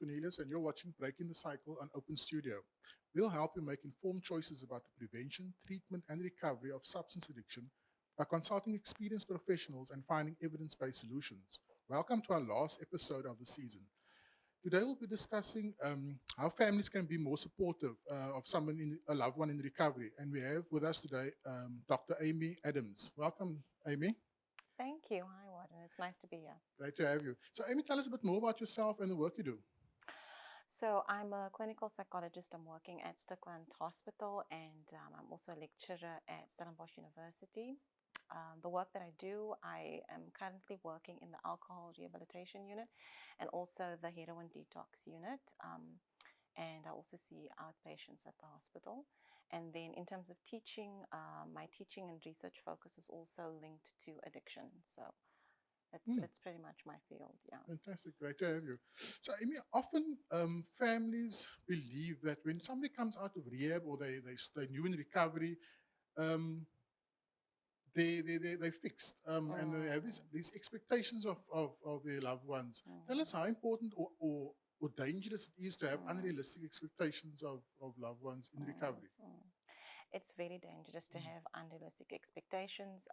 Cornelius, and you're watching Breaking the Cycle on Open Studio. We'll help you make informed choices about the prevention, treatment, and recovery of substance addiction by consulting experienced professionals and finding evidence based solutions. Welcome to our last episode of the season. Today, we'll be discussing how families can be more supportive of a loved one in recovery. And we have with us today Dr. Amy Adams. Welcome, Amy. Thank you. Hi, Warden. It's nice to be here. Great to have you. So, Amy, tell us a bit more about yourself and the work you do. So, I'm a clinical psychologist. I'm working at Stickland Hospital, and I'm also a lecturer at Stellenbosch University. The work that I do, I am currently working in the alcohol rehabilitation unit and also the heroin detox unit. And I also see outpatients at the hospital. And then in terms of teaching, my teaching and research focus is also linked to addiction. So it's pretty much my field, yeah. Fantastic, great to have you. So, Amy, often families believe that when somebody comes out of rehab or they're new in recovery, um, they're fixed and they have these expectations of their loved ones. Tell us how important or dangerous it is to have unrealistic expectations of loved ones in recovery. It's very dangerous to have unrealistic expectations,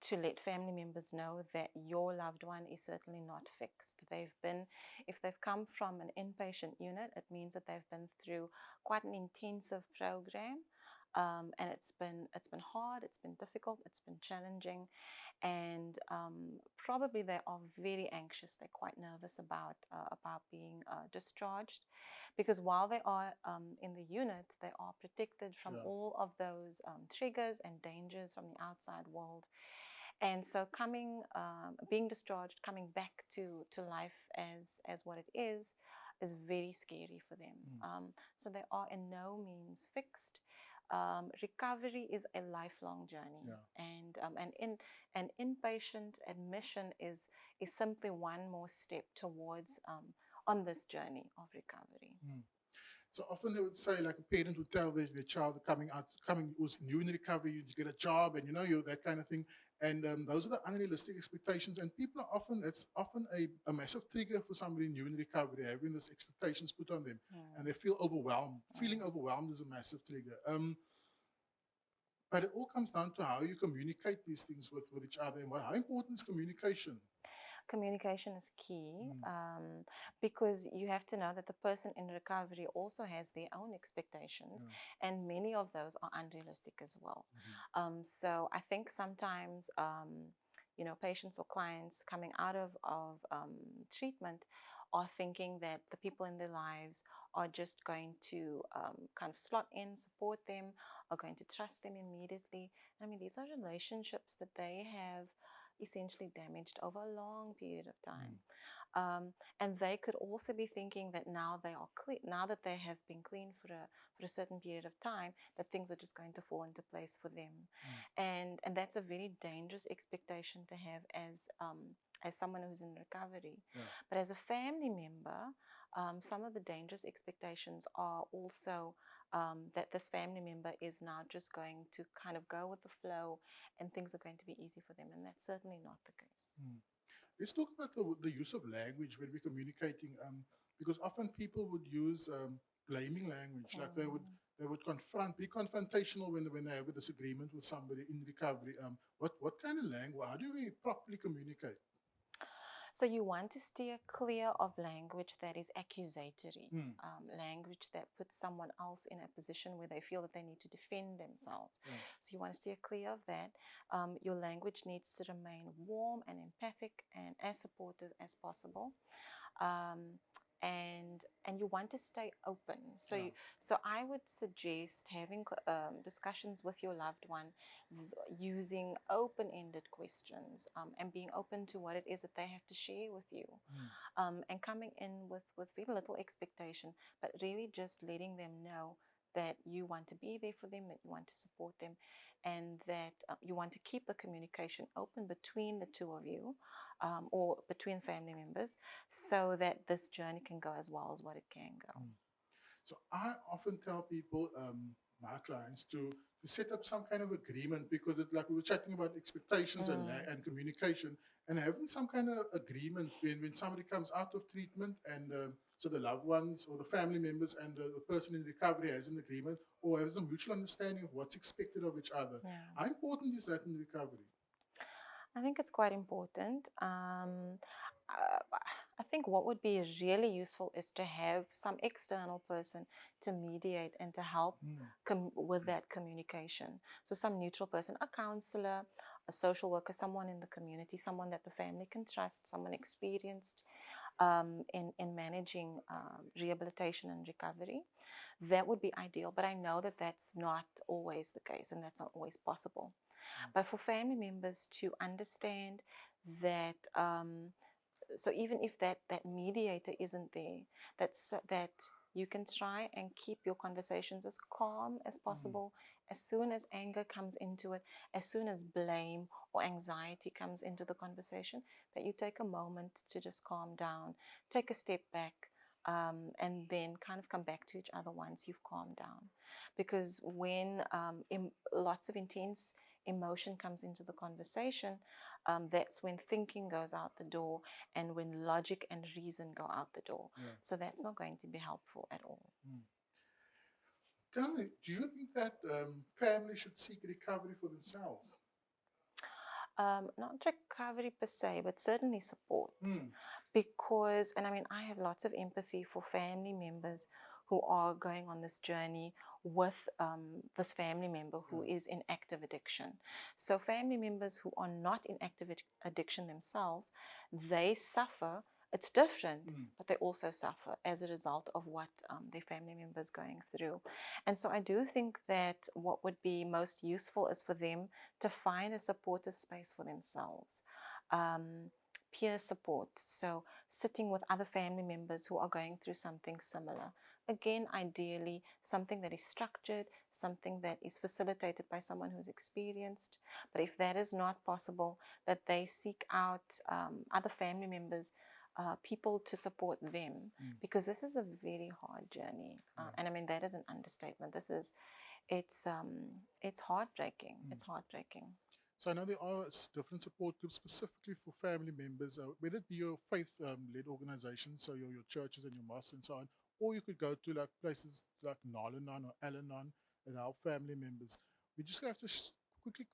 to let family members know that your loved one is certainly not fixed. If they've come from an inpatient unit, it means that they've been through quite an intensive program. And it's been hard, it's been difficult, it's been challenging, and probably they are very anxious. They're quite nervous about being discharged, because while they are in the unit, they are protected from all of those triggers and dangers from the outside world. And so being discharged, coming back to life as what it is very scary for them. So they are in no means fixed. Recovery is a lifelong journey, and an inpatient admission is simply one more step towards on this journey of recovery. So often they would say, like a parent would tell their child coming who's new in recovery, you get a job, and you that kind of thing. And those are the unrealistic expectations. And people are it's often a massive trigger for somebody new in recovery, having these expectations put on them. And they feel overwhelmed. Feeling overwhelmed is a massive trigger. But it all comes down to how you communicate these things with each other. And how important is communication? Communication is key, because you have to know that the person in recovery also has their own expectations, and many of those are unrealistic as well. So I think sometimes, patients or clients coming out of treatment are thinking that the people in their lives are just going to kind of slot in, support them, are going to trust them immediately. I mean, these are relationships that they have essentially damaged over a long period of time. And they could also be thinking that now they are clean, now that they have been clean for a certain period of time, that things are just going to fall into place for them. And that's a very dangerous expectation to have as someone who's in recovery. But as a family member, some of the dangerous expectations are also that this family member is now just going to kind of go with the flow and things are going to be easy for them. And that's certainly not the case. Let's talk about the use of language when we're communicating, because often people would use blaming language, like they would be confrontational when they have a disagreement with somebody in recovery. What kind of language? How do we properly communicate? So you want to steer clear of language that is accusatory, language that puts someone else in a position where they feel that they need to defend themselves. So you want to steer clear of that. Your language needs to remain warm and empathic and as supportive as possible. And you want to stay open. So I would suggest having discussions with your loved one using open-ended questions, and being open to what it is that they have to share with you, and coming in with very little expectation, but really just letting them know that you want to be there for them, that you want to support them, and that you want to keep the communication open between the two of you, or between family members, so that this journey can go as well as what it can go. So I often tell people, my clients, to set up some kind of agreement, because it's like we were chatting about expectations and communication, And having some kind of agreement when somebody comes out of treatment and so the loved ones or the family members and the person in recovery has an agreement or has a mutual understanding of what's expected of each other. Yeah. How important is that in recovery? I think it's quite important. I think what would be really useful is to have some external person to mediate and to help with that communication. So, some neutral person, a counselor, a social worker, someone in the community, someone that the family can trust, someone experienced in managing rehabilitation and recovery. That would be ideal. But I know that that's not always the case and that's not always possible. But for family members to understand that, so even if that mediator isn't there, that you can try and keep your conversations as calm as possible. As soon as anger comes into it, as soon as blame or anxiety comes into the conversation, that you take a moment to just calm down, take a step back, and then kind of come back to each other once you've calmed down. Because when lots of intense emotion comes into the conversation, that's when thinking goes out the door and when logic and reason go out the door. Yeah. So that's not going to be helpful at all. Tell me, do you think that families should seek recovery for themselves? Not recovery per se, but certainly support. Because, and I mean, I have lots of empathy for family members who are going on this journey with this family member who is in active addiction. So, family members who are not in active addiction themselves, they suffer. It's different, but they also suffer as a result of what their family members going through. And so I do think that what would be most useful is for them to find a supportive space for themselves. Peer support, so sitting with other family members who are going through something similar. Again, ideally, something that is structured, something that is facilitated by someone who's experienced. But if that is not possible, that they seek out other family members, people to support them, because this is a very hard journey. And I mean, that is an understatement. It's heartbreaking. It's heartbreaking. So I know there are different support groups specifically for family members, whether it be your faith-led organizations, so your churches and your mosques and so on, or you could go to like places like Nalanon or Al-Anon and help family members. We just have to quickly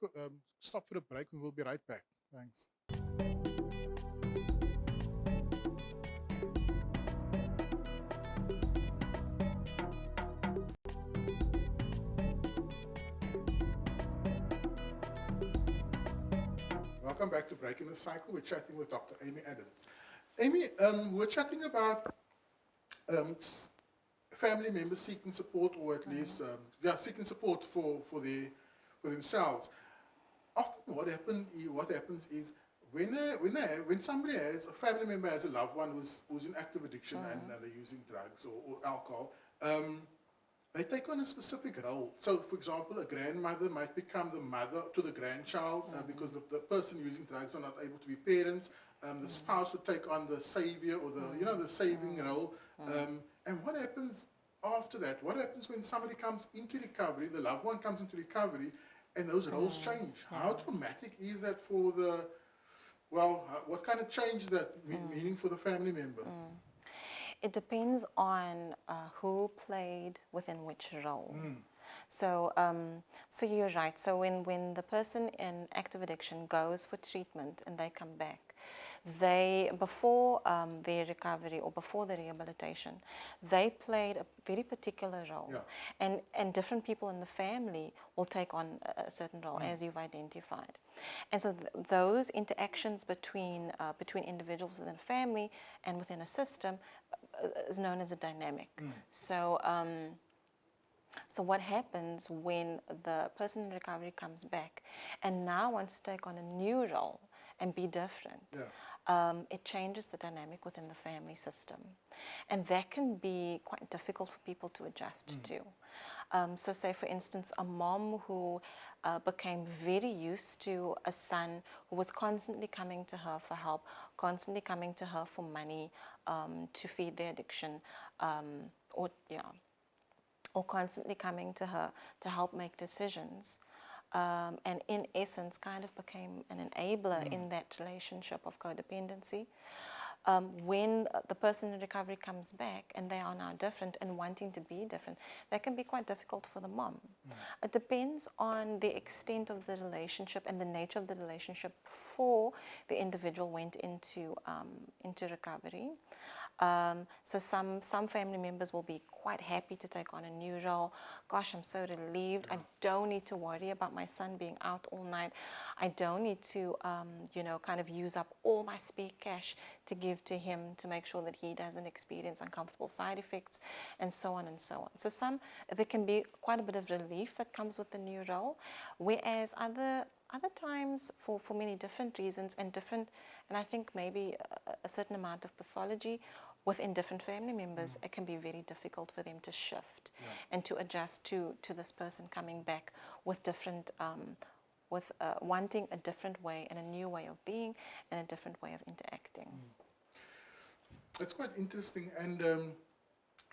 stop for a break and we'll be right back. Thanks. Welcome back to Breaking the Cycle. We're chatting with Dr. Amy Adams. Amy, we're chatting about family members seeking support, or at least seeking support for themselves. Often, what happens is when somebody has a family member has a loved one who's in active addiction and they're using drugs or alcohol. They take on a specific role. So, for example, a grandmother might become the mother to the grandchild because the person using drugs are not able to be parents. The spouse would take on the savior or the saving role. And what happens after that? What happens when somebody comes into recovery, the loved one comes into recovery, and those roles change? How traumatic is that for what kind of change is that meaning for the family member? It depends on who played within which role. So you're right. So when the person in active addiction goes for treatment and they come back, they before their recovery or before the rehabilitation, they played a very particular role, and different people in the family will take on a certain role as you've identified. And so those interactions between individuals within a family and within a system is known as a dynamic. So what happens when the person in recovery comes back and now wants to take on a new role and be different? It changes the dynamic within the family system. And that can be quite difficult for people to adjust to. So say, for instance, a mom who became very used to a son who was constantly coming to her for help, constantly coming to her for money to feed their addiction, or constantly coming to her to help make decisions. and in essence kind of became an enabler in that relationship of codependency. When the person in recovery comes back and they are now different and wanting to be different, that can be quite difficult for the mom. It depends on the extent of the relationship and the nature of the relationship before the individual went into recovery. So some family members will be quite happy to take on a new role. Gosh, I'm so relieved. I don't need to worry about my son being out all night. I don't need to, kind of use up all my spare cash to give to him to make sure that he doesn't experience uncomfortable side effects, and so on and so on. So there can be quite a bit of relief that comes with the new role, whereas other times, for many different reasons and I think maybe a certain amount of pathology within different family members, it can be very difficult for them to shift and to adjust to this person coming back with different, wanting a different way and a new way of being and a different way of interacting. It's quite interesting. And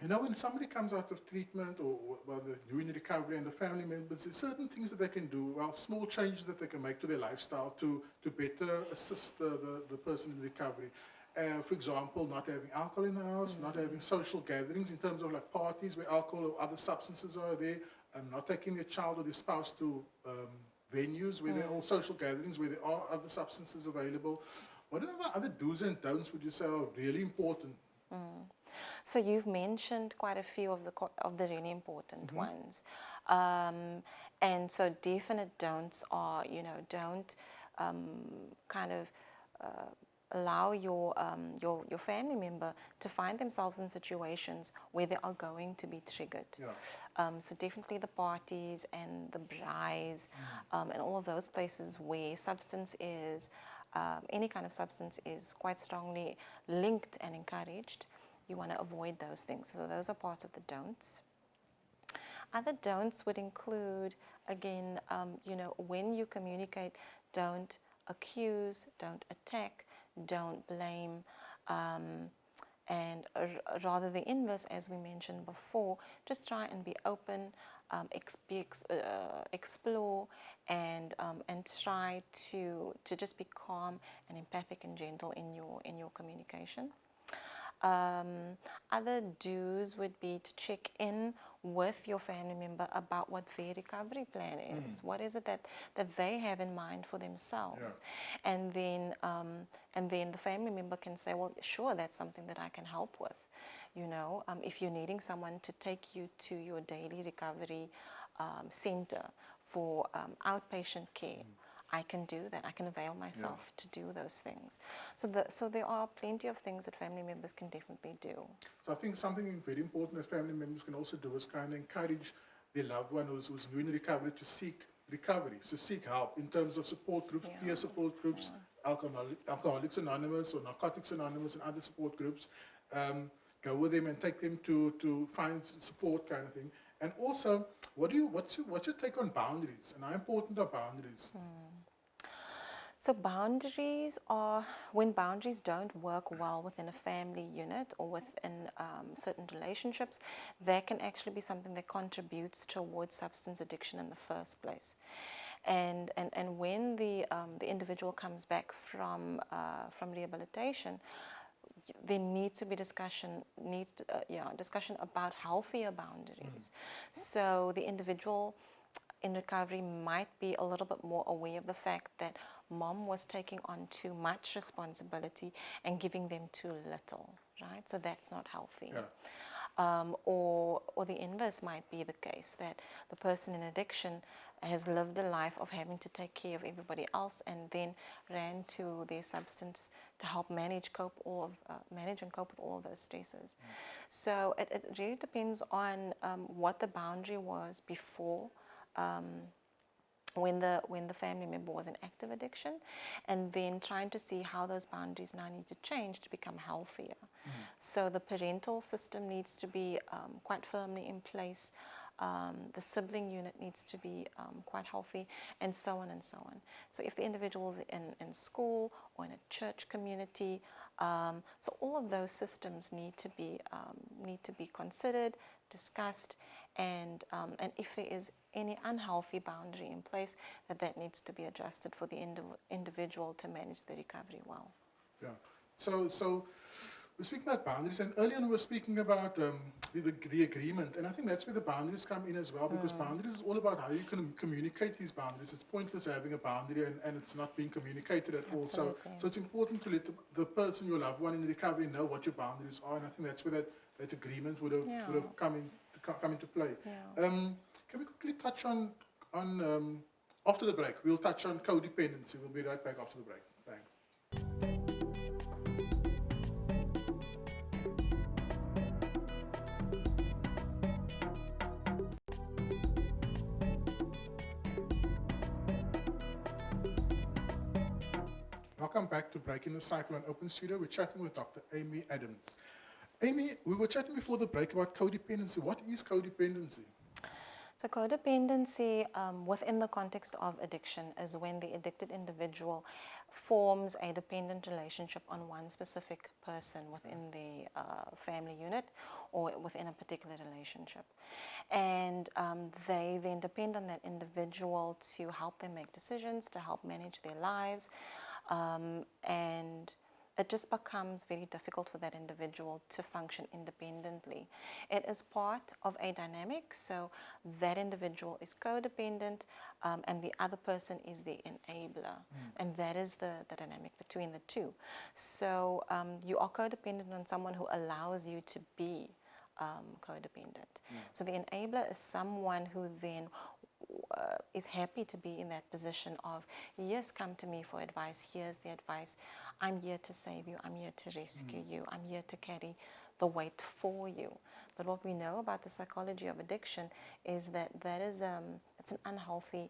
when somebody comes out of treatment or they're doing recovery and the family members, there's certain things that they can do, small changes that they can make to their lifestyle to better assist the person in recovery. For example, not having alcohol in the house, not having social gatherings in terms of like parties where alcohol or other substances are there, not taking their child or their spouse to venues where there are social gatherings where there are other substances available. What other do's and don'ts would you say are really important? So you've mentioned quite a few of the really important ones, and so definite don'ts are, don't kind of allow your family member to find themselves in situations where they are going to be triggered. So definitely the parties and the braais and all of those places where substance is, any kind of substance is quite strongly linked and encouraged. You want to avoid those things. So those are parts of the don'ts. Other don'ts would include, again, when you communicate, don't accuse, don't attack, don't blame, and rather the inverse, as we mentioned before, just try and be open, explore, and try to just be calm and empathic and gentle in your communication. Other do's would be to check in with your family member about what their recovery plan is. What is it that they have in mind for themselves? And then the family member can say, well, sure, that's something that I can help with. If you're needing someone to take you to your daily recovery center for outpatient care, I can do that. I can avail myself to do those things. So there are plenty of things that family members can definitely do. So I think something very important that family members can also do is kind of encourage their loved one who's doing recovery to seek recovery, to seek help in terms of support groups, peer support groups, Alcoholics Anonymous or Narcotics Anonymous and other support groups. Go with them and take them to find support, kind of thing. And also, what's your take on boundaries, and how important are boundaries? So boundaries are, when boundaries don't work well within a family unit or within certain relationships, that can actually be something that contributes towards substance addiction in the first place. And when the individual comes back from rehabilitation, there needs to be discussion about healthier boundaries. So the individual in recovery might be a little bit more aware of the fact that mom was taking on too much responsibility and giving them too little, right? So that's not healthy. Or the inverse might be the case, that the person in addiction has lived a life of having to take care of everybody else and then ran to their substance to help manage and cope with all of those stresses. So it really depends on what the boundary was before, when the family member was in active addiction, and then trying to see how those boundaries now need to change to become healthier. So the parental system needs to be quite firmly in place. The sibling unit needs to be quite healthy, and so on and so on. So if the individual's in school or in a church community, So all of those systems need to be considered, discussed, and if there is any unhealthy boundary in place, that needs to be adjusted for the individual to manage the recovery well. Yeah. So we're speaking about boundaries, and earlier on we were speaking about the agreement, and I think that's where the boundaries come in as well, because boundaries is all about how you can communicate these boundaries. It's pointless having a boundary and it's not being communicated at all. So it's important to let the person, your loved one in recovery, know what your boundaries are, and I think that's where that agreement would have come into play. Yeah. Can we quickly touch on after the break? We'll touch on codependency. We'll be right back after the break. Thanks. Welcome back to Breaking the Cycle on Open Studio. We're chatting with Dr. Amy Adams. Amy, we were chatting before the break about codependency. What is codependency? So codependency within the context of addiction is when the addicted individual forms a dependent relationship on one specific person within the family unit or within a particular relationship. And they then depend on that individual to help them make decisions, to help manage their lives. And it just becomes very difficult for that individual to function independently. It is part of a dynamic, so that individual is codependent and the other person is the enabler. And that is the dynamic between the two. So you are codependent on someone who allows you to be codependent. So the enabler is someone who then is happy to be in that position of, yes, come to me for advice, here's the advice, I'm here to save you, I'm here to rescue you, I'm here to carry the weight for you. But what we know about the psychology of addiction is that it's an unhealthy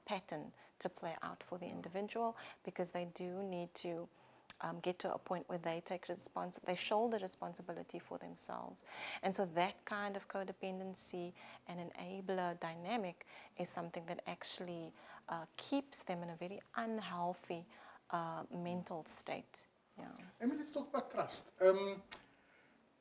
pattern to play out for the individual, because they do need to get to a point where they they shoulder responsibility for themselves. And so that kind of codependency and enabler dynamic is something that actually keeps them in a very unhealthy mental state. Yeah. I mean, let's talk about trust.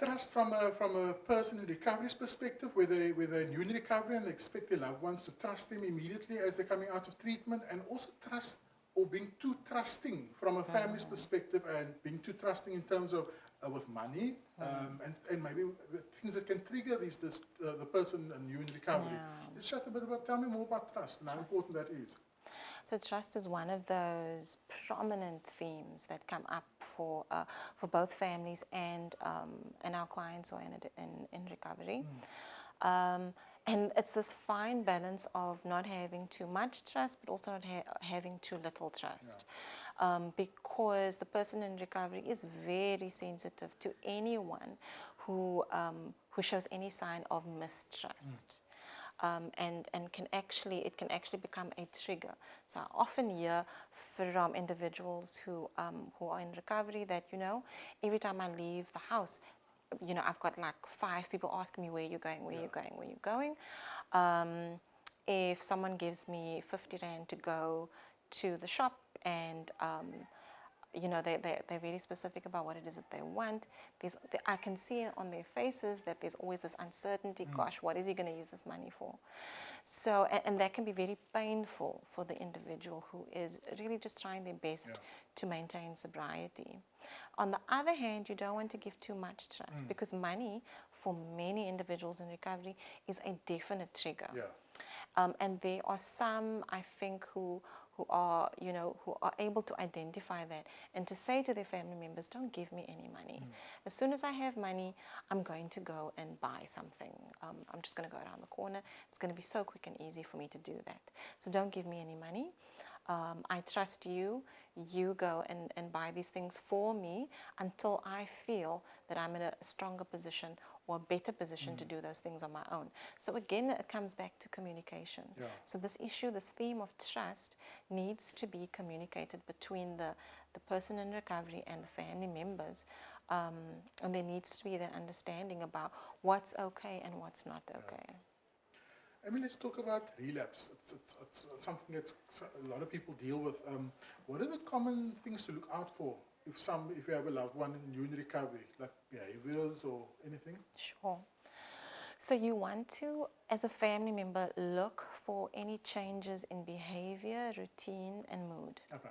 Trust from a person in recovery's perspective, where they're new in recovery and they expect their loved ones to trust them immediately as they're coming out of treatment, and also trust, or being too trusting from a family's perspective, and being too trusting in terms of with money, and maybe the things that can trigger the person new in recovery. Let's chat a bit about, tell me more about trust and how important that is. So trust is one of those prominent themes that come up for both families and our clients who are in recovery. And it's this fine balance of not having too much trust, but also not having too little trust. Because the person in recovery is very sensitive to anyone who shows any sign of mistrust. And it can actually become a trigger. So I often hear from individuals who are in recovery that, every time I leave the house, I've got like 5 people asking me, where you're going, where you're going, where you're going. If someone gives me 50 Rand to go to the shop, and they're really specific about what it is that they want, I can see on their faces that there's always this uncertainty. Gosh, what is he going to use this money for? So, and that can be very painful for the individual who is really just trying their best to maintain sobriety. On the other hand, you don't want to give too much trust, because money for many individuals in recovery is a definite trigger. And there are some, I think, who are able to identify that and to say to their family members, don't give me any money. As soon as I have money, I'm going to go and buy something. I'm just going to go around the corner. It's going to be so quick and easy for me to do that. So don't give me any money. I trust you. You go and buy these things for me until I feel that I'm in a stronger position or a better position to do those things on my own. So again, it comes back to communication. So this theme of trust needs to be communicated between the person in recovery and the family members. And there needs to be that understanding about what's okay and what's not okay. I mean, let's talk about relapse. It's something that a lot of people deal with. What are the common things to look out for if you have a loved one in new in recovery, like behaviors or anything? Sure. So you want to, as a family member, look for any changes in behavior, routine, and mood. Okay.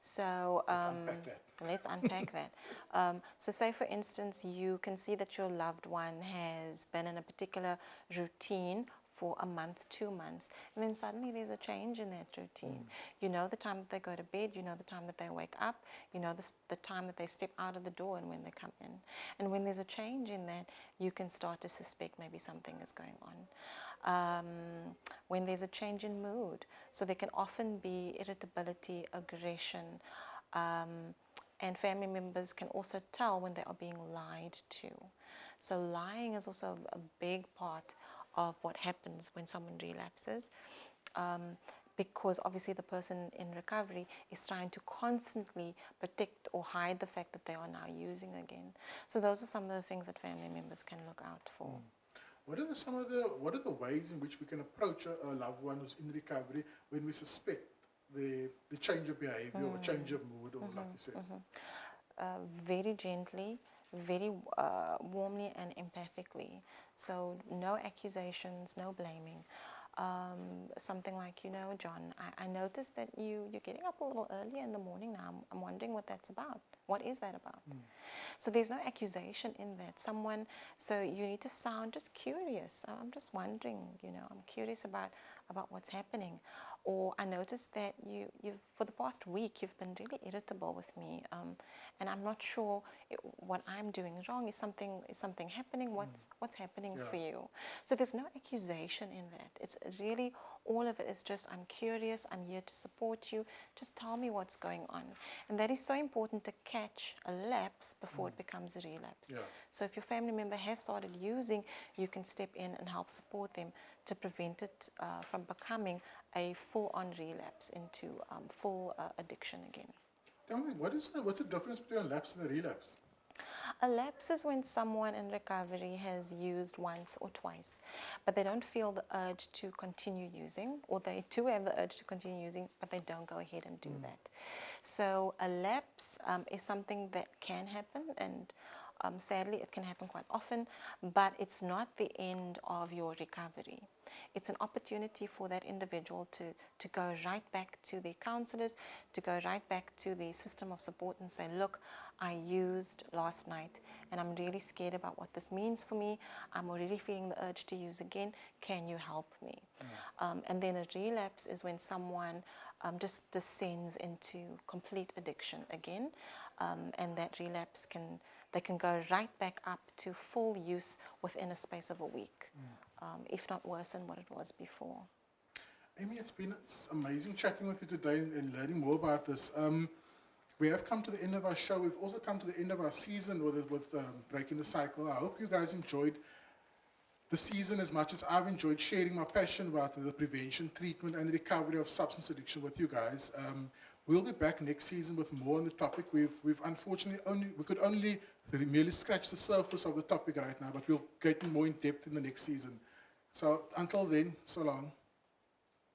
So Let's unpack that. let's unpack that. So say, for instance, you can see that your loved one has been in a particular routine for a month, 2 months, and then suddenly there's a change in that routine. You know the time that they go to bed, you know the time that they wake up, you know the time that they step out of the door and when they come in. And when there's a change in that, you can start to suspect maybe something is going on. When there's a change in mood, so there can often be irritability, aggression, and family members can also tell when they are being lied to. So lying is also a big part of what happens when someone relapses, because obviously the person in recovery is trying to constantly protect or hide the fact that they are now using again. So those are some of the things that family members can look out for. What are the ways in which we can approach a loved one who's in recovery when we suspect the change of behavior or change of mood, or like you said? Very gently, very warmly and empathically. So no accusations, no blaming. Something like, John, I noticed that you're getting up a little earlier in the morning now. I'm wondering what that's about. What is that about? So there's no accusation in that. So you need to sound just curious. I'm just wondering, I'm curious about what's happening. Or I noticed that you've for the past week, you've been really irritable with me, and I'm not sure what I'm doing wrong. Is something happening? What's happening for you? So there's no accusation in that. It's really, all of it is just, I'm curious, I'm here to support you, just tell me what's going on. And that is so important to catch a lapse before it becomes a relapse. Yeah. So if your family member has started using, you can step in and help support them to prevent it from becoming a full-on relapse into full addiction again. Tell me, what's the difference between a lapse and a relapse? A lapse is when someone in recovery has used once or twice, but they don't feel the urge to continue using, or they do have the urge to continue using, but they don't go ahead and do that. So a lapse is something that can happen, and sadly it can happen quite often, but it's not the end of your recovery. It's an opportunity for that individual to go right back to their counselors, to go right back to the system of support and say, look, I used last night and I'm really scared about what this means for me. I'm already feeling the urge to use again. Can you help me? And then a relapse is when someone just descends into complete addiction again, and that relapse they can go right back up to full use within a space of a week, if not worse than what it was before. Amy, it's amazing chatting with you today and learning more about this. We have come to the end of our show. We've also come to the end of our season with Breaking the Cycle. I hope you guys enjoyed the season as much as I've enjoyed sharing my passion about the prevention, treatment, and recovery of substance addiction with you guys. We'll be back next season with more on the topic. We've unfortunately we could only merely scratch the surface of the topic right now, but we'll get more in depth in the next season. So until then, so long.